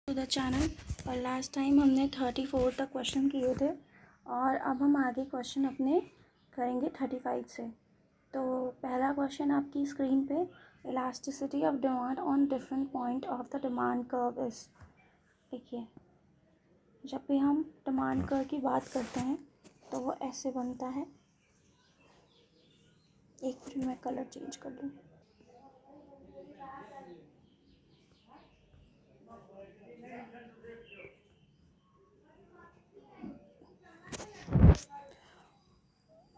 To the channel. और last time हमने 34 तक क्वेश्चन किए थे और अब हम आगे क्वेश्चन अपने करेंगे 35 से। तो पहला क्वेश्चन आपकी स्क्रीन पे, elasticity of demand on different point of the demand curve is. देखिए, जब भी हम डिमांड कर्व की बात करते हैं तो वो ऐसे बनता है। एक मिनट में कलर चेंज कर लूँ।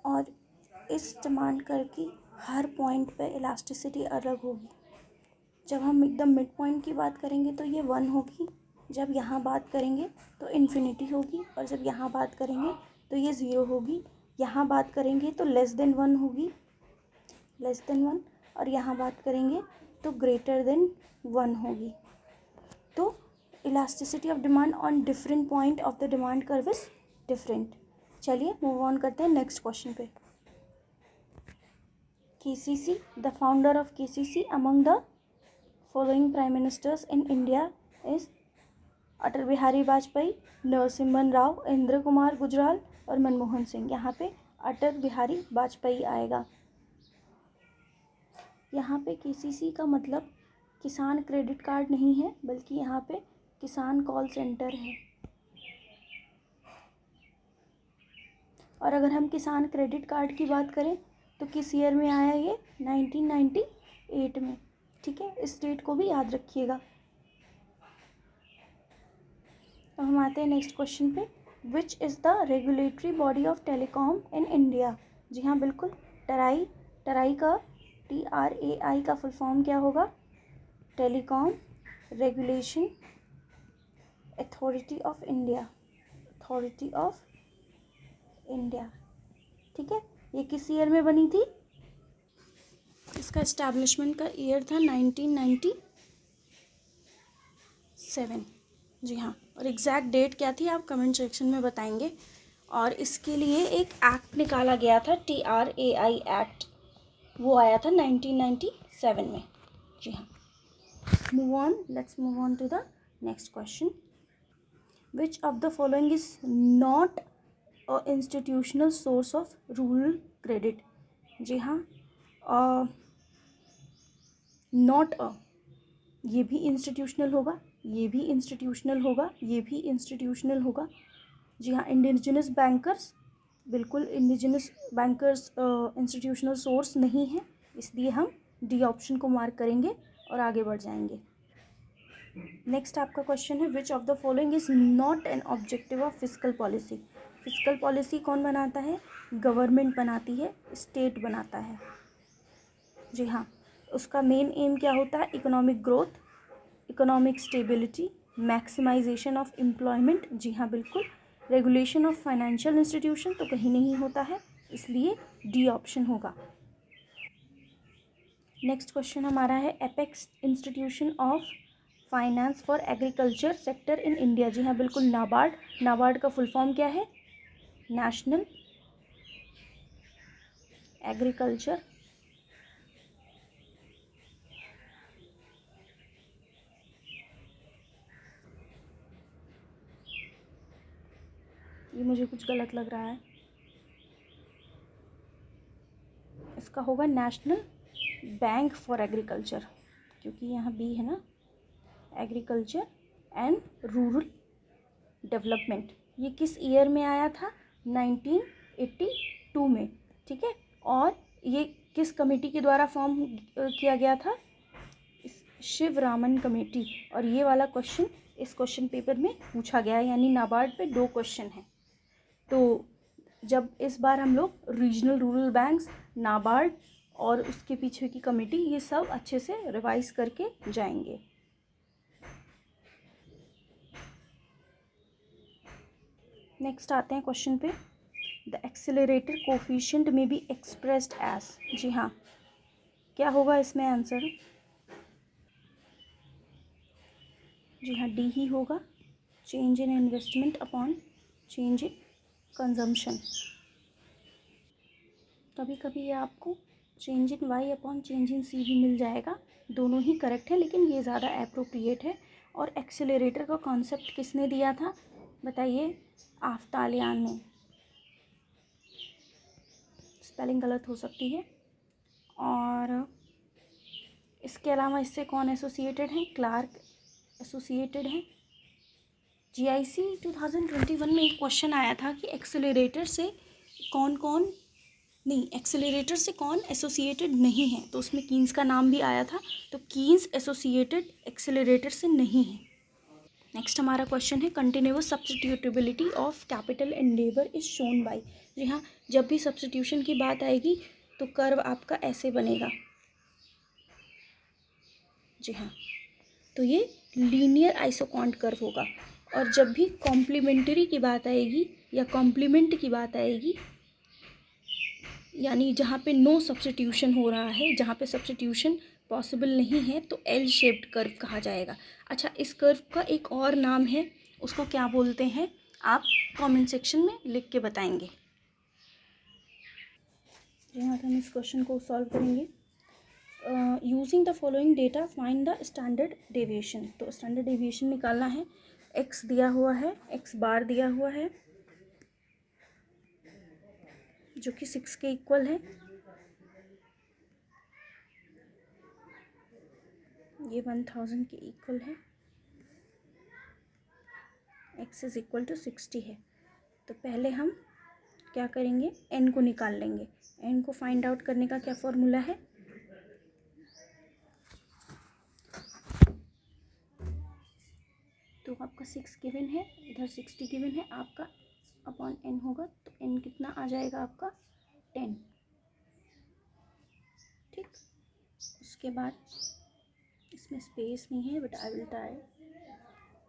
और इस डिमांड कर्व की हर पॉइंट पे इलास्टिसिटी अलग होगी। जब हम एकदम मिड पॉइंट की बात करेंगे तो ये 1 होगी, जब यहाँ बात करेंगे तो इन्फिनिटी होगी, और जब यहाँ बात करेंगे तो ये 0 होगी। यहाँ बात करेंगे तो लेस देन 1 होगी, लेस देन 1, और यहाँ बात करेंगे तो ग्रेटर देन 1 होगी। तो elasticity of demand on different point of the demand curve is different. चलिए मूव ऑन करते हैं नेक्स्ट क्वेश्चन पे। KCC, the founder of KCC among the following prime ministers in India is Atal Bihari Vajpayee, Narasimhan Rao, Indra Kumar Gujral और मनमोहन सिंह। यहाँ पे अटल बिहारी वाजपेयी आएगा। यहाँ पे KCC का मतलब किसान क्रेडिट कार्ड नहीं है, बल्कि यहाँ पे किसान कॉल सेंटर है। और अगर हम किसान क्रेडिट कार्ड की बात करें तो किस ईयर में आया ये? 1998 में। ठीक है, इस डेट को भी याद रखिएगा। अब हम आते हैं नेक्स्ट क्वेश्चन पे। Which is the regulatory body of telecom in India? जी हाँ, बिल्कुल, टराई का TRAI का फुल फॉर्म क्या होगा? Telecom regulation authority of India, authority of India. ठीक है, ये किस ईयर में बनी थी? इसका इस्टेब्लिशमेंट का ईयर था 1997। जी हाँ, और एग्जैक्ट डेट क्या थी आप कमेंट सेक्शन में बताएंगे। और इसके लिए एक एक्ट निकाला गया था, TRAI एक्ट, वो आया था 1997 में। जी हाँ, move on, let's move on to the next question. Which of the following is not a institutional source of rural credit? जी हाँ, नॉट अ, ये भी इंस्टीट्यूशनल होगा, ये भी इंस्टीट्यूशनल होगा, ये भी इंस्टीट्यूशनल होगा। जी हाँ, इंडिजिनस बैंकर्स, बिल्कुल इंडिजिनस बैंकर्स इंस्टीट्यूशनल सोर्स नहीं है, इसलिए हम डी ऑप्शन को मार्क करेंगे और आगे बढ़ जाएंगे। नेक्स्ट आपका क्वेश्चन है, विच of the following is not an objective of physical policy? Physical policy कौन बनाता है? गवर्नमेंट बनाती है, स्टेट बनाता है। जी हाँ, उसका मेन एम क्या होता है? Economic growth, economic stability, maximisation of employment. जी हाँ, बिल्कुल। रेगुलेशन ऑफ फाइनेंशियल इंस्टीट्यूशन तो कहीं नहीं होता है, इसलिए डी ऑप्शन होगा। नेक्स्ट क्वेश्चन हमारा है, apex institution of finance for agriculture sector in India. जी हाँ, बिल्कुल, नाबार्ड। नाबार्ड का फुल फॉर्म क्या है? नेशनल एग्रीकल्चर ये मुझे कुछ गलत लग रहा है, इसका होगा नेशनल बैंक फॉर एग्रीकल्चर, क्योंकि यहाँ बी है ना, एग्रीकल्चर एंड रूरल डेवलपमेंट। ये किस ईयर में आया था? 1982 में। ठीक है, और ये किस कमेटी के द्वारा फॉर्म किया गया था? शिवरामन कमेटी। और ये वाला क्वेश्चन इस क्वेश्चन पेपर में पूछा गया है, यानी नाबार्ड पे 2 क्वेश्चन हैं। तो जब इस बार हम लोग रीजनल रूरल बैंक्स, नाबार्ड और उसके पीछे की कमेटी, ये सब अच्छे से रिवाइज करके जाएंगे। नेक्स्ट आते हैं क्वेश्चन पे, द एक्सेलरेटर कोफिशिएंट में बी एक्सप्रेस्ड एज। जी हाँ, क्या होगा इसमें आंसर? जी हाँ, डी ही होगा, change in investment upon change in consumption. कभी कभी ये आपको change in Y upon change in C भी मिल जाएगा, दोनों ही करेक्ट है, लेकिन ये ज़्यादा अप्रोप्रिएट है। और एक्सेलरेटर का कॉन्सेप्ट किसने दिया था बताइए? आफ्तालियान ने। स्पेलिंग गलत हो सकती है। और इसके अलावा इससे कौन एसोसिएटेड हैं? क्लार्क एसोसिएटेड हैं। जीआईसी 2021 में एक क्वेश्चन आया था कि एक्सेलरेटर से कौन कौन नहीं, एक्सेलरेटर से कौन एसोसिएटेड नहीं है, तो उसमें कीन्स का नाम भी आया था। तो कीन्स एसोसिएटेड एक्सेलरेटर से नहीं है। नेक्स्ट हमारा क्वेश्चन है continuous substitutability of capital and labour is shown by. जी हाँ, जब भी सब्स्टिट्यूशन की बात आएगी तो कर्व आपका ऐसे बनेगा। जी हाँ, तो ये लीनियर आइसोकॉन्ट कर्व होगा। और जब भी कॉम्प्लीमेंट्री की बात आएगी या कॉम्प्लीमेंट की बात आएगी, यानी जहाँ पे नो सब्स्टिट्यूशन हो रहा है, जहाँ पे सब्स्टिट्यूशन पॉसिबल नहीं है, तो एल शेप्ड कर्व कहा जाएगा। अच्छा, इस कर्व का एक और नाम है, उसको क्या बोलते हैं आप कमेंट सेक्शन में लिख के बताएंगे। यहाँ हम इस क्वेश्चन को सॉल्व करेंगे। Using the following data find the standard deviation. तो स्टैंडर्ड डेविएशन निकालना है। एक्स दिया हुआ है, एक्स बार दिया हुआ है जो कि 6 के इक्वल है। ये 1000 के इक्वल है। x इज इक्वल टू 60 है। तो पहले हम क्या करेंगे, n को निकाल लेंगे। n को फाइंड आउट करने का क्या फॉर्मूला है? तो आपका 6 गिवन है, इधर 60 गिवन है, आपका अपॉन n होगा। तो n कितना आ जाएगा आपका? 10। ठीक, उसके बाद इसमें स्पेस नहीं है, बट आई विल ट्राई।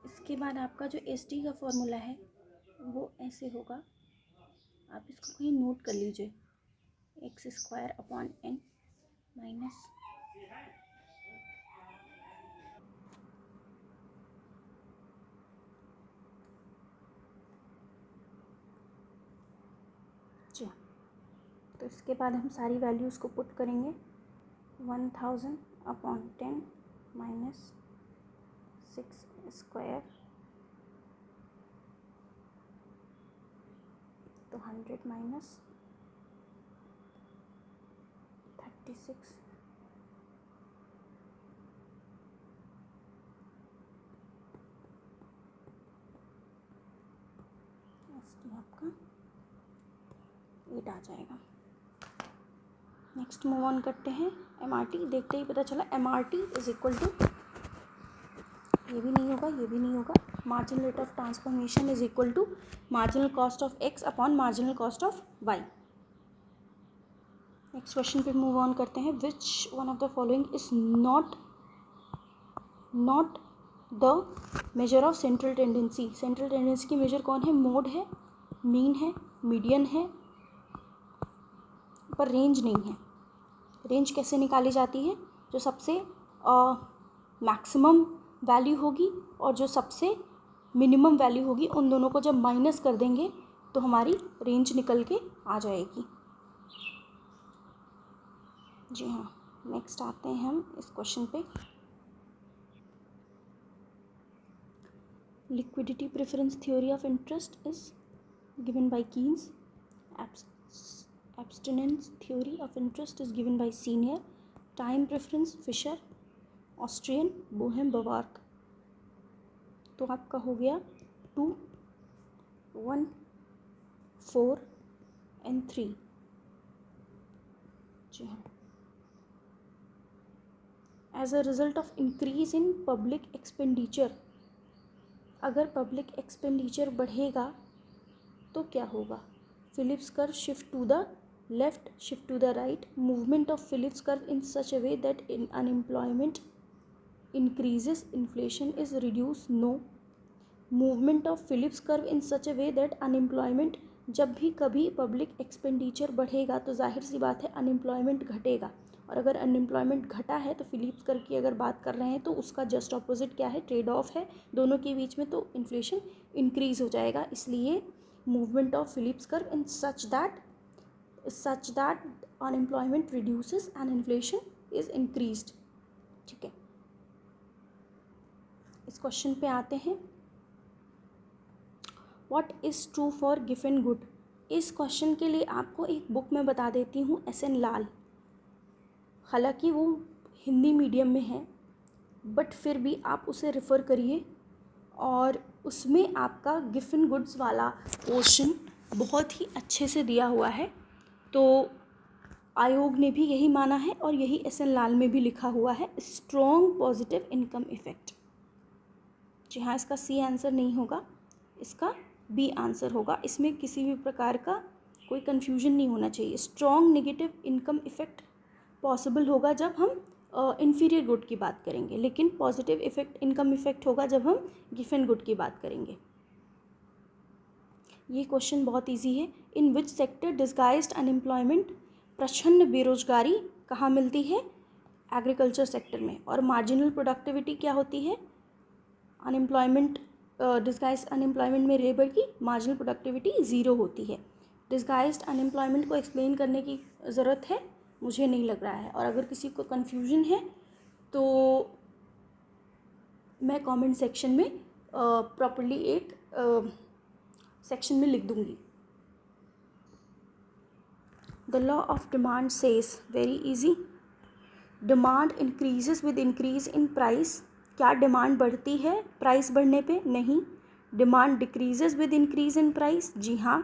इसके बाद आपका जो एस टी का फॉर्मूला है वो ऐसे होगा, आप इसको कहीं नोट कर लीजिए। X square upon N minus G. तो इसके बाद हम सारी वैल्यूज़ को पुट करेंगे। 1000 अपॉन 10 माइनस 6 स्क्वायर, तो 100 माइनस 36, इसकी आपका 8 आ जाएगा। नेक्स्ट मूव ऑन करते हैं। MRT देखते ही पता चला MRT इज इक्वल टू, ये भी नहीं होगा, ये भी नहीं होगा। Marginal rate of transformation is equal to marginal cost of x upon marginal cost of y। Next question पे मूव ऑन करते हैं। Which one of the following is not the measure of central tendency. Central tendency की measure कौन है? Mode है, mean है, median है, पर रेंज नहीं है। रेंज कैसे निकाली जाती है? जो सबसे मैक्सिमम वैल्यू होगी और जो सबसे मिनिमम वैल्यू होगी, उन दोनों को जब माइनस कर देंगे तो हमारी रेंज निकल के आ जाएगी। जी हाँ, नेक्स्ट आते हैं हम इस क्वेश्चन पे। Liquidity preference theory of interest is given by Keynes. Abstinence theory of interest is given by Senior. Time preference Fisher, Austrian, Bohm, Bawerk. तो आपका हो गया 2, 1, 4 एंड 3। जी हाँ। As a result of increase in public expenditure, अगर public expenditure बढ़ेगा तो क्या होगा? Phillips curve shift to the left, shift to the right, movement of Phillips curve in such a way that in unemployment increases, inflation is reduced, no. Movement of Phillips curve in such a way that unemployment, जब भी कभी public expenditure बढ़ेगा तो जाहिर सी बात है unemployment घटेगा। और अगर अनएम्प्लॉयमेंट घटा है तो फिलिप्स कर्व की अगर बात कर रहे हैं तो उसका जस्ट अपोजिट क्या है? ट्रेड ऑफ है दोनों के बीच में, तो इन्फ्लेशन इंक्रीज हो जाएगा। इसलिए movement of Phillips curve in such that unemployment reduces and inflation is increased. ठीक है। इस क्वेश्चन पे आते हैं। What is true for given good. इस क्वेश्चन के लिए आपको एक बुक मैं बता देती हूँ, SN लाल। हालांकि वो हिंदी मीडियम में है, बट फिर भी आप उसे रेफ़र करिए, और उसमें आपका गिवन गुड्स वाला पोर्शन बहुत ही अच्छे से दिया हुआ है। तो आयोग ने भी यही माना है और यही SN लाल में भी लिखा हुआ है, स्ट्रॉन्ग पॉजिटिव इनकम इफ़ेक्ट। जी हाँ, इसका C आंसर नहीं होगा, इसका B आंसर होगा। इसमें किसी भी प्रकार का कोई कन्फ्यूजन नहीं होना चाहिए। Strong negative income effect possible होगा जब हम इन्फीरियर गुड की बात करेंगे, लेकिन पॉजिटिव इफेक्ट इनकम इफेक्ट होगा जब हम गिवन गुड की बात करेंगे। ये क्वेश्चन बहुत इजी है। इन विच सेक्टर डिस्गाइज्ड अनएम्प्लॉयमेंट, प्रच्छन्न बेरोजगारी कहाँ मिलती है? एग्रीकल्चर सेक्टर में। और मार्जिनल प्रोडक्टिविटी क्या होती है? अनएम्प्लॉयमेंट, डिस्गाइज्ड अनएम्प्लॉयमेंट में लेबर की मार्जिनल प्रोडक्टिविटी 0 होती है। डिस्गाइज्ड अनएम्प्लॉयमेंट को एक्सप्लेन करने की ज़रूरत है? मुझे नहीं लग रहा है। और अगर किसी को कन्फ्यूजन है तो मैं कमेंट सेक्शन में प्रॉपर्ली एक सेक्शन में लिख दूंगी। The law of demand says, very easy, demand increases with increase in price. क्या डिमांड बढ़ती है प्राइस बढ़ने पे? नहीं। Demand decreases with increase in price? जी हाँ।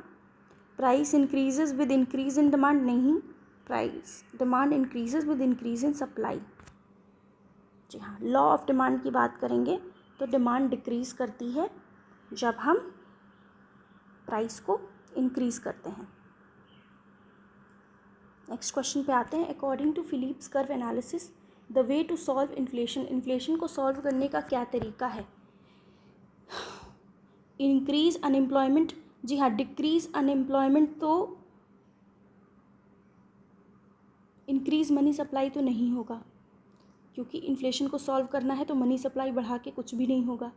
Price increases with increase in demand? नहीं। Price demand increases with increase in supply. जी हाँ। लॉ ऑफ डिमांड की बात करेंगे तो डिमांड डिक्रीज करती है जब हम प्राइस को इंक्रीज करते हैं। नेक्स्ट क्वेश्चन पे आते हैं। According to Phillips curve analysis, the way to solve inflation, inflation को सॉल्व करने का क्या तरीका है? इंक्रीज अनएम्प्लॉयमेंट, जी हाँ। डिक्रीज अनएम्प्लॉयमेंट तो इंक्रीज मनी सप्लाई तो नहीं होगा, क्योंकि इन्फ्लेशन को सॉल्व करना है तो मनी सप्लाई बढ़ा के कुछ भी नहीं होगा।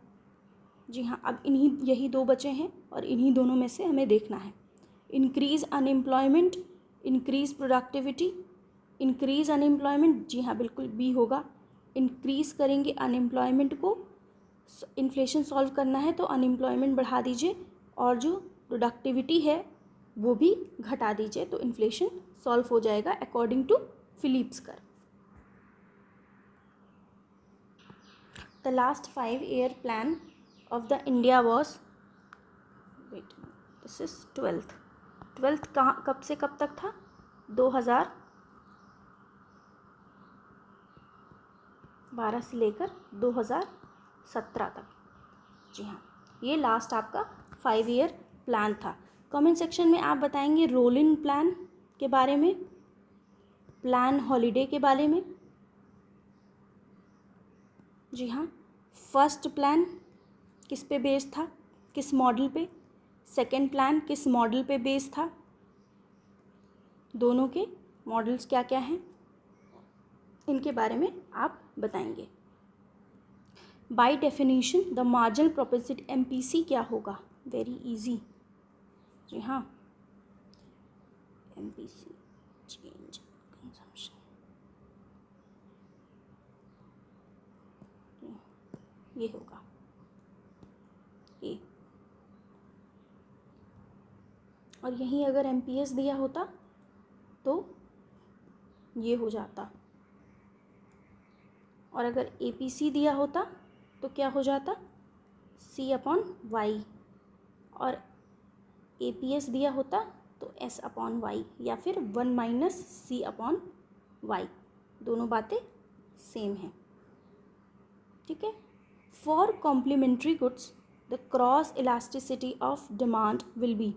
जी हाँ। अब यही दो बचे हैं और इन्हीं दोनों में से हमें देखना है। Increase unemployment, increase productivity, increase unemployment, जी हाँ बिल्कुल बी होगा। इंक्रीज करेंगे अनएम्प्लॉयमेंट को, इन्फ्लेशन सॉल्व करना है तो अनएम्प्लॉयमेंट बढ़ा दीजिए और जो प्रोडक्टिविटी है वो भी घटा दीजिए, तो इन्फ्लेशन सॉल्व हो जाएगा according to Phillips curve. The last 5-year plan of the India was, wait, this is 12th कहाँ कब से कब तक था? 2012 से लेकर 2017 तक। जी हाँ, ये लास्ट आपका 5-year प्लान था। कमेंट सेक्शन में आप बताएंगे रोलिंग प्लान के बारे में, प्लान हॉलीडे के बारे में। जी हाँ। फर्स्ट प्लान किस पे बेस्ड था, किस मॉडल पे? सेकंड प्लान किस मॉडल पे बेस्ड था? दोनों के मॉडल्स क्या क्या हैं इनके बारे में आप बताएंगे। By definition the marginal propensity MPC क्या होगा? Very easy. जी हाँ, MPC चेंज कंजम्पशन, ये होगा ये। और यहीं अगर MPS दिया होता तो ये हो जाता, और अगर APC दिया होता तो क्या हो जाता? C/Y, और APS दिया होता तो S/Y, या फिर 1 - C/Y। दोनों बातें सेम हैं, ठीक है। For complementary goods the cross elasticity of demand will be.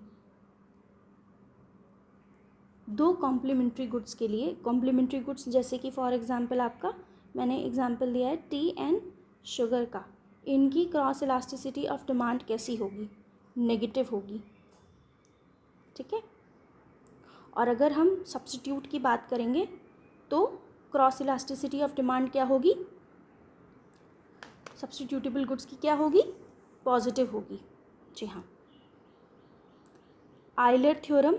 दो कॉम्प्लीमेंट्री गुड्स के लिए, कॉम्प्लीमेंट्री गुड्स जैसे कि फॉर एग्जांपल आपका मैंने एग्जांपल दिया है टी एंड शुगर का, इनकी क्रॉस इलास्टिसिटी ऑफ डिमांड कैसी होगी? नेगेटिव होगी, ठीक है। और अगर हम सब्स्टिट्यूट की बात करेंगे तो क्रॉस इलास्टिसिटी ऑफ डिमांड क्या होगी? सब्स्टिट्यूटेबल गुड्स की क्या होगी? पॉजिटिव होगी। जी हाँ। आयलर थ्योरम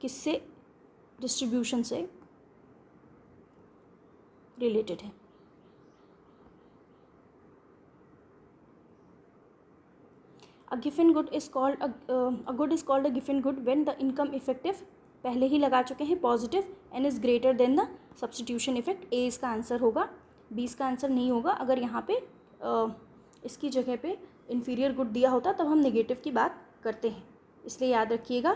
किससे, डिस्ट्रीब्यूशन से रिलेटेड है। A given good is called a good is called a given good when the income effective, पहले ही लगा चुके हैं, positive and is greater than the substitution effect. A इसका आंसर होगा, बी इसका आंसर नहीं होगा। अगर यहाँ पे इसकी जगह पे इन्फीरियर गुड दिया होता तब हम नेगेटिव की बात करते हैं। इसलिए याद रखिएगा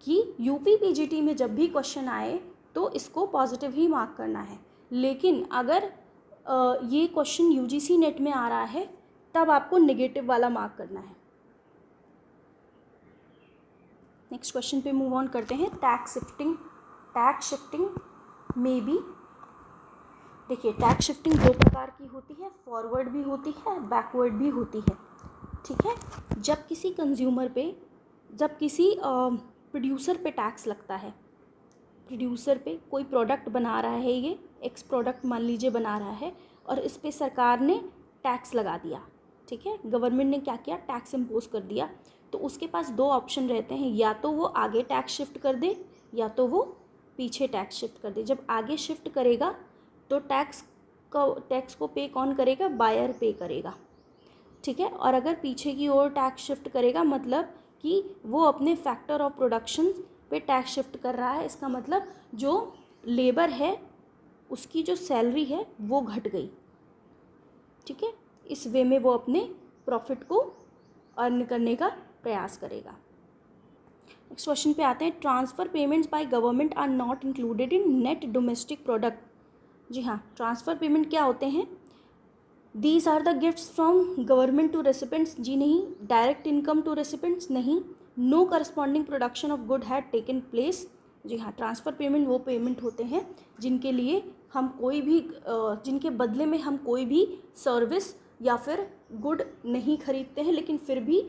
कि यूपी पीजीटी में जब भी क्वेश्चन आए तो इसको पॉजिटिव ही मार्क करना है, लेकिन अगर ये क्वेश्चन यूजीसी नेट में आ रहा है तब आपको नेगेटिव वाला मार्क करना है। नेक्स्ट क्वेश्चन पे मूव ऑन करते हैं। टैक्स शिफ्टिंग, टैक्स शिफ्टिंग में भी देखिए, टैक्स शिफ्टिंग दो प्रकार की होती है, फॉरवर्ड भी होती है, बैकवर्ड भी होती है। ठीक है, जब किसी कंज्यूमर पे, जब किसी प्रोड्यूसर पे टैक्स लगता है, प्रोड्यूसर पे कोई प्रोडक्ट बना रहा है, ये एक्स प्रोडक्ट मान लीजिए बना रहा है और इस पे सरकार ने टैक्स लगा दिया। ठीक है, गवर्नमेंट ने क्या किया, टैक्स इम्पोज कर दिया। तो उसके पास दो ऑप्शन रहते हैं, या तो वो आगे टैक्स शिफ्ट कर दे या तो वो पीछे टैक्स शिफ्ट कर दे। जब आगे शिफ्ट करेगा तो टैक्स को पे कौन करेगा, बायर पे करेगा। ठीक है, और अगर पीछे की ओर टैक्स शिफ्ट करेगा मतलब कि वो अपने फैक्टर ऑफ प्रोडक्शन पे टैक्स शिफ्ट कर रहा है। इसका मतलब जो लेबर है उसकी जो सैलरी है वो घट गई। ठीक है, इस वे में वो अपने प्रॉफिट को अर्न करने का प्रयास करेगा। नेक्स्ट क्वेश्चन पे आते हैं। Transfer payments by government are not included in net domestic product. जी हाँ, ट्रांसफ़र पेमेंट क्या होते हैं, these are the gifts from government to recipients, जी नहीं। डायरेक्ट इनकम टू रेसिपेंट्स, नहीं। No corresponding production of good had taken place, जी हाँ। ट्रांसफ़र पेमेंट वो पेमेंट होते हैं जिनके लिए हम कोई भी जिनके बदले में हम कोई भी सर्विस या फिर गुड नहीं खरीदते हैं, लेकिन फिर भी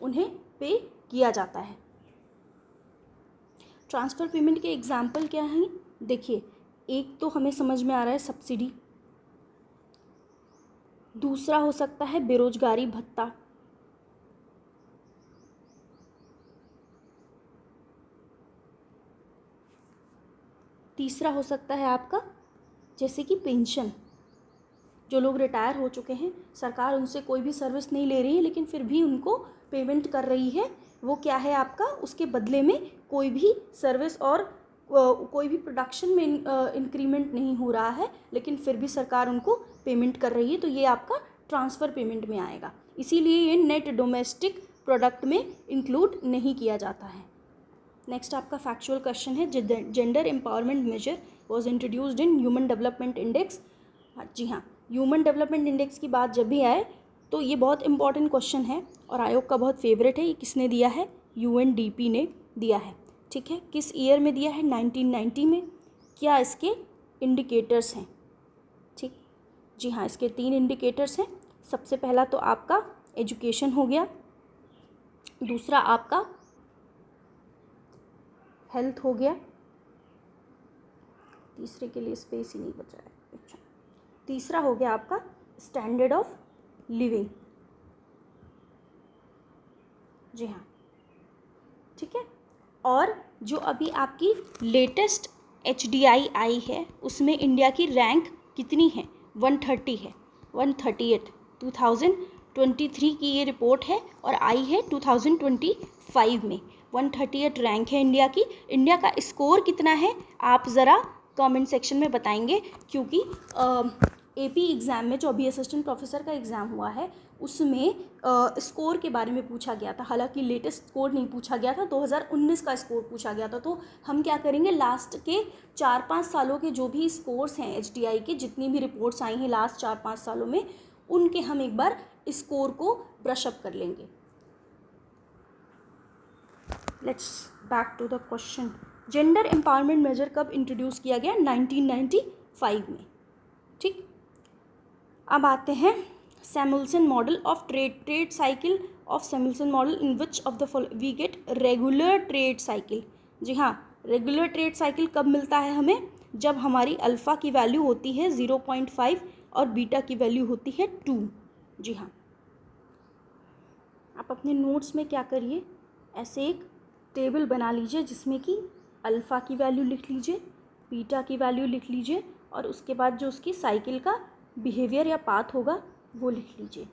उन्हें पे किया जाता है। ट्रांसफ़र पेमेंट के एग्जाम्पल क्या हैं, देखिए, एक तो हमें समझ में आ रहा है सब्सिडी, दूसरा हो सकता है बेरोजगारी भत्ता, तीसरा हो सकता है आपका जैसे कि पेंशन। जो लोग रिटायर हो चुके हैं, सरकार उनसे कोई भी सर्विस नहीं ले रही है लेकिन फिर भी उनको पेमेंट कर रही है, वो क्या है आपका, उसके बदले में कोई भी सर्विस और कोई भी प्रोडक्शन में इंक्रीमेंट नहीं हो रहा है, लेकिन फिर भी सरकार उनको पेमेंट कर रही है, तो ये आपका ट्रांसफ़र पेमेंट में आएगा। इसीलिए ये नेट डोमेस्टिक प्रोडक्ट में इंक्लूड नहीं किया जाता है। नेक्स्ट आपका फैक्चुअल क्वेश्चन है। Gender empowerment measure was introduced in human development index. जी हाँ, ह्यूमन डेवलपमेंट इंडेक्स की बात जब भी आए तो ये बहुत इंपॉर्टेंट क्वेश्चन है और आयोग का बहुत फेवरेट है। ये किसने दिया है, यूएनडीपी ने दिया है। ठीक है, किस ईयर में दिया है, 1990 में। क्या इसके इंडिकेटर्स हैं, ठीक, जी हाँ, इसके 3 इंडिकेटर्स हैं। सबसे पहला तो आपका एजुकेशन हो गया, दूसरा आपका हेल्थ हो गया, तीसरे के लिए स्पेस ही नहीं बचा है, अच्छा, तीसरा हो गया आपका स्टैंडर्ड ऑफ लिविंग। जी हाँ, ठीक है। और जो अभी आपकी लेटेस्ट HDI आई है उसमें इंडिया की रैंक कितनी है, 130 है, 138 2023 की ये रिपोर्ट है और आई है 2025 में। 138 रैंक है इंडिया की। इंडिया का स्कोर कितना है आप ज़रा कमेंट सेक्शन में बताएंगे, क्योंकि AP एग्ज़ाम में जो अभी असिस्टेंट प्रोफेसर का एग्ज़ाम हुआ है उसमें स्कोर के बारे में पूछा गया था। हालांकि लेटेस्ट स्कोर नहीं पूछा गया था, 2019 का स्कोर पूछा गया था। तो हम क्या करेंगे, लास्ट के 4-5 सालों के जो भी स्कोर्स हैं HDI के, जितनी भी रिपोर्ट्स आई हैं लास्ट 4-5 सालों में, उनके हम एक बार स्कोर को ब्रशअप कर लेंगे। Let's back to the question. Gender empowerment measure कब इंट्रोड्यूस किया गया, 1995 में। ठीक, अब आते हैं Samuelson model of trade cycle of Samuelson model in which of the we get regular trade cycle. जी हाँ, रेगुलर ट्रेड साइकिल कब मिलता है हमें, जब हमारी अल्फ़ा की वैल्यू होती है 0.5 और बीटा की वैल्यू होती है 2। जी हाँ, आप अपने नोट्स में क्या करिए, ऐसे एक टेबल बना लीजिए जिसमें कि अल्फ़ा की वैल्यू लिख लीजिए, बीटा की वैल्यू लिख लीजिए और उसके बाद जो उसकी साइकिल का बिहेवियर या पाथ होगा वो लिख लीजिए।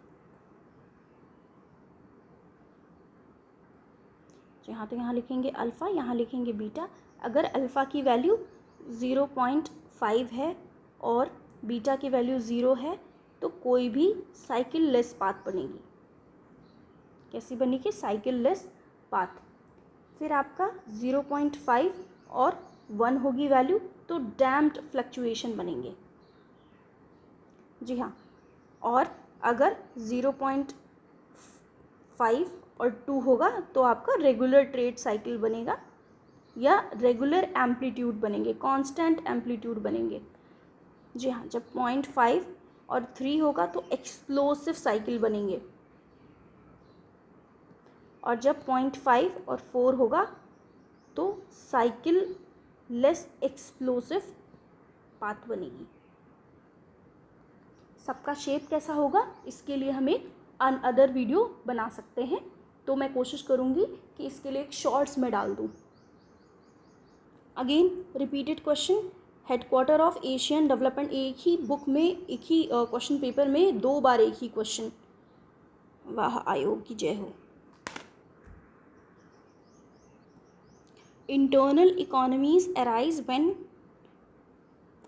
यहाँ तो यहाँ लिखेंगे अल्फ़ा, यहाँ लिखेंगे बीटा। अगर अल्फ़ा की वैल्यू 0.5 है और बीटा की वैल्यू 0 है तो कोई भी साइकिल लेस पाथ बनेगी। कैसी बनेगी? Cycle less path. फिर आपका 0.5 और 1 होगी वैल्यू तो डैम्प्ड फ्लक्चुएशन बनेंगे। जी हाँ, और अगर 0.5 और 2 होगा तो आपका रेगुलर ट्रेड साइकिल बनेगा या रेगुलर एम्पलीट्यूड बनेंगे, कांस्टेंट एम्पलीट्यूड बनेंगे। जी हाँ, जब 0.5 और 3 होगा तो एक्सप्लोसिव साइकिल बनेंगे, और जब 0.5 और 4 होगा तो साइकिल लेस एक्सप्लोसिव पाथ बनेगी। सबका शेप कैसा होगा इसके लिए हम एक अदर वीडियो बना सकते हैं, तो मैं कोशिश करूँगी कि इसके लिए एक शॉर्ट्स में डाल दूँ। Again repeated question, headquarter of Asian development, एक ही बुक में एक ही क्वेश्चन पेपर में 2 बार एक ही क्वेश्चन। वाह, आयोग की जय हो। Internal economies arise when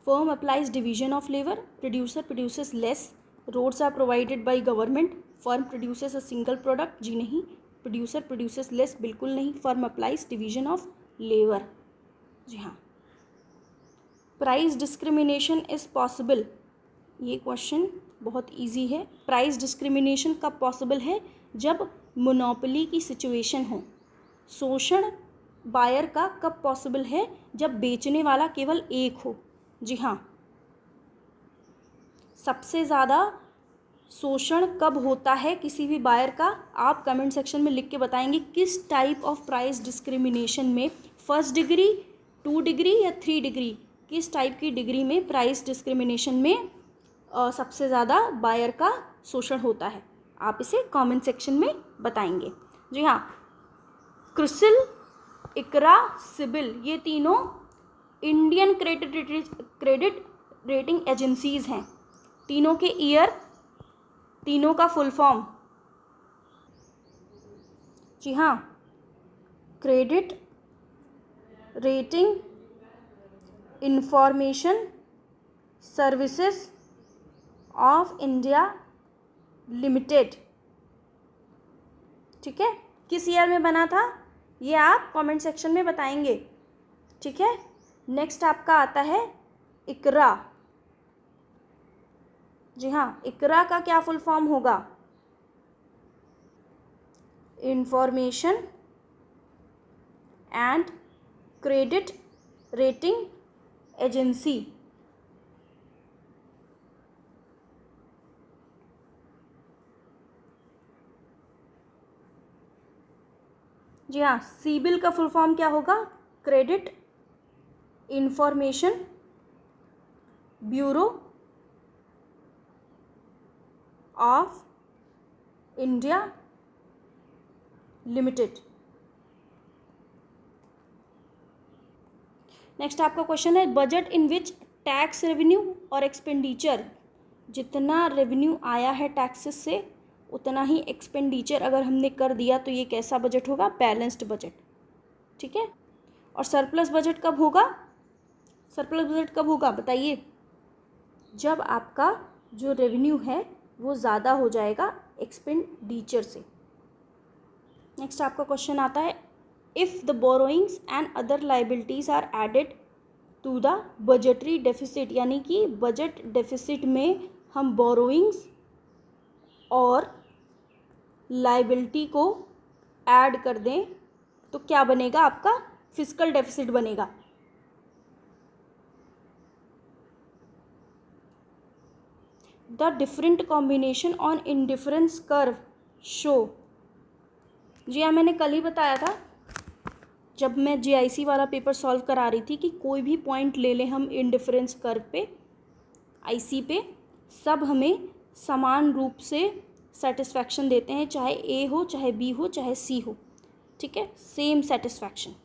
firm applies division of labor, producer produces less, roads are provided by government, firm produces a single product, जी नहीं, producer produces less बिल्कुल नहीं, firm applies division of labor, जी हाँ। Price discrimination is possible, ये question बहुत easy है। Price discrimination कब possible है? जब मोनोपोली की सिचुएशन हो। शोषण बायर का कब पॉसिबल है? जब बेचने वाला केवल एक हो। जी हाँ, सबसे ज़्यादा शोषण कब होता है किसी भी बायर का? आप कमेंट सेक्शन में लिख के बताएंगे किस टाइप ऑफ प्राइस डिस्क्रिमिनेशन में, 1st डिग्री, 2 डिग्री या 3 डिग्री, किस टाइप की डिग्री में प्राइस डिस्क्रिमिनेशन में सबसे ज़्यादा बायर का शोषण होता है। आप इसे कमेंट सेक्शन में बताएंगे। जी हाँ, क्रिसिल, इकरा, सिबिल, ये तीनों इंडियन क्रेडिट रेटिंग एजेंसीज़ हैं। तीनों के ईयर, तीनों का फुल फॉर्म, जी हाँ, credit rating information services of India limited. ठीक है, किस ईयर में बना था ये आप कमेंट सेक्शन में बताएंगे। ठीक है, नेक्स्ट आपका आता है इकरा। जी हाँ, इकरा का क्या फुल फॉर्म होगा? Information and credit rating agency. जी हाँ, सीबिल का फुल फॉर्म क्या होगा? Credit information bureau of India limited. Next आपका क्वेश्चन है budget in which tax revenue और एक्सपेंडिचर, जितना रेवेन्यू आया है टैक्सेस से उतना ही एक्सपेंडिचर अगर हमने कर दिया तो ये कैसा बजट होगा? Balanced budget. ठीक है, और सरप्लस बजट कब होगा? सरप्लस बजट कब होगा बताइए? जब आपका जो रेवेन्यू है वो ज़्यादा हो जाएगा एक्सपेंडिचर से। नेक्स्ट आपका क्वेश्चन आता है if the borrowings and other liabilities are added to the budgetary deficit, यानी कि बजट डेफिसिट में हम बोरोइंग्स और लाइबिलिटी को ऐड कर दें तो क्या बनेगा? आपका फिस्कल डेफिसिट बनेगा। The different combination on indifference curve show. जी हाँ, मैंने कल ही बताया था जब मैं जीआईसी वाला पेपर सॉल्व करा रही थी कि कोई भी पॉइंट ले लें हम इंडिफरेंस कर्व पे, आईसी पे, सब हमें समान रूप से सेटिस्फैक्शन देते हैं, चाहे ए हो, चाहे बी हो, चाहे सी हो। ठीक है, सेम सेटिस्फैक्शन।